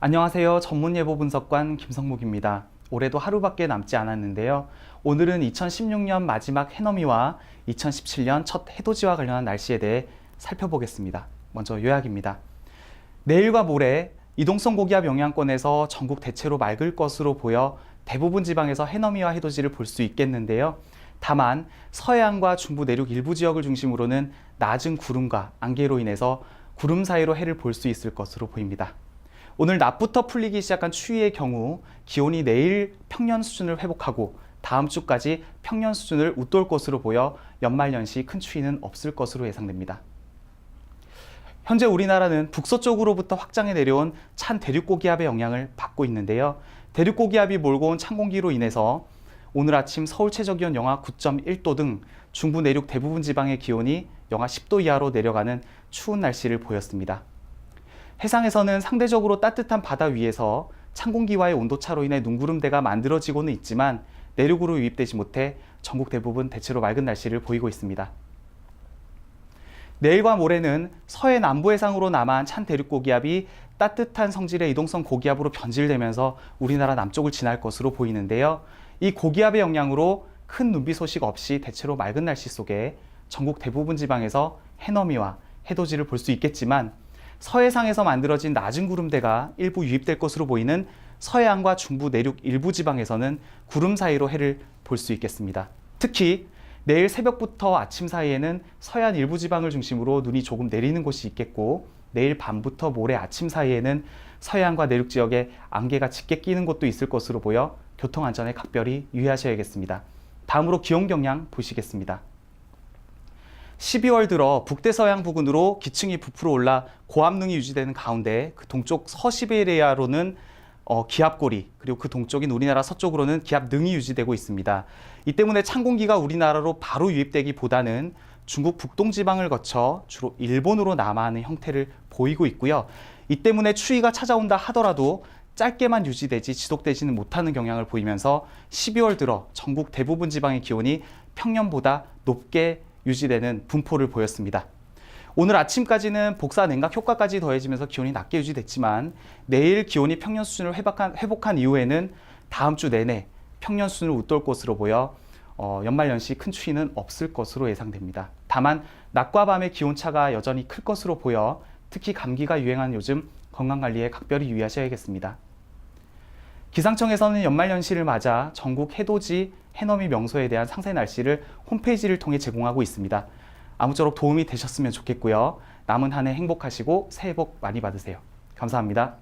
안녕하세요. 전문예보 분석관 김성묵입니다. 올해도 하루밖에 남지 않았는데요. 오늘은 2016년 마지막 해넘이와 2017년 첫 해돋이와 관련한 날씨에 대해 살펴보겠습니다. 먼저 요약입니다. 내일과 모레 이동성 고기압 영향권에서 전국 대체로 맑을 것으로 보여 대부분 지방에서 해넘이와 해돋이를 볼 수 있겠는데요. 다만 서해안과 중부 내륙 일부 지역을 중심으로는 낮은 구름과 안개로 인해서 구름 사이로 해를 볼 수 있을 것으로 보입니다. 오늘 낮부터 풀리기 시작한 추위의 경우 기온이 내일 평년 수준을 회복하고 다음 주까지 평년 수준을 웃돌 것으로 보여 연말연시 큰 추위는 없을 것으로 예상됩니다. 현재 우리나라는 북서쪽으로부터 확장해 내려온 찬 대륙고기압의 영향을 받고 있는데요. 대륙고기압이 몰고 온 찬 공기로 인해서 오늘 아침 서울 최저기온 영하 9.1도 등 중부 내륙 대부분 지방의 기온이 영하 10도 이하로 내려가는 추운 날씨를 보였습니다. 해상에서는 상대적으로 따뜻한 바다 위에서 찬 공기와의 온도차로 인해 눈구름대가 만들어지고는 있지만 내륙으로 유입되지 못해 전국 대부분 대체로 맑은 날씨를 보이고 있습니다. 내일과 모레는 서해 남부 해상으로 남한 찬 대륙고기압이 따뜻한 성질의 이동성 고기압으로 변질되면서 우리나라 남쪽을 지날 것으로 보이는데요. 이 고기압의 영향으로 큰 눈비 소식 없이 대체로 맑은 날씨 속에 전국 대부분 지방에서 해넘이와 해돋이를 볼 수 있겠지만 서해상에서 만들어진 낮은 구름대가 일부 유입될 것으로 보이는 서해안과 중부 내륙 일부 지방에서는 구름 사이로 해를 볼 수 있겠습니다. 특히 내일 새벽부터 아침 사이에는 서해안 일부 지방을 중심으로 눈이 조금 내리는 곳이 있겠고 내일 밤부터 모레 아침 사이에는 서해안과 내륙 지역에 안개가 짙게 끼는 곳도 있을 것으로 보여 교통안전에 각별히 유의하셔야겠습니다. 다음으로 기온 경향 보시겠습니다. 12월 들어 북대서양 부근으로 기층이 부풀어 올라 고압능이 유지되는 가운데 그 동쪽 서시베리아로는 기압골이 그리고 그 동쪽인 우리나라 서쪽으로는 기압능이 유지되고 있습니다. 이 때문에 찬 공기가 우리나라로 바로 유입되기보다는 중국 북동지방을 거쳐 주로 일본으로 남하하는 형태를 보이고 있고요. 이 때문에 추위가 찾아온다 하더라도 짧게만 유지되지 지속되지는 못하는 경향을 보이면서 12월 들어 전국 대부분 지방의 기온이 평년보다 높게 유지되는 분포를 보였습니다. 오늘 아침까지는 복사 냉각 효과까지 더해지면서 기온이 낮게 유지됐지만 내일 기온이 평년 수준을 회복한 이후에는 다음 주 내내 평년 수준을 웃돌 것으로 보여 연말연시 큰 추위는 없을 것으로 예상됩니다. 다만 낮과 밤의 기온차가 여전히 클 것으로 보여 특히 감기가 유행하는 요즘 건강관리에 각별히 유의하셔야겠습니다. 기상청에서는 연말연시를 맞아 전국 해돋이, 해넘이 명소에 대한 상세 날씨를 홈페이지를 통해 제공하고 있습니다. 아무쪼록 도움이 되셨으면 좋겠고요. 남은 한 해 행복하시고 새해 복 많이 받으세요. 감사합니다.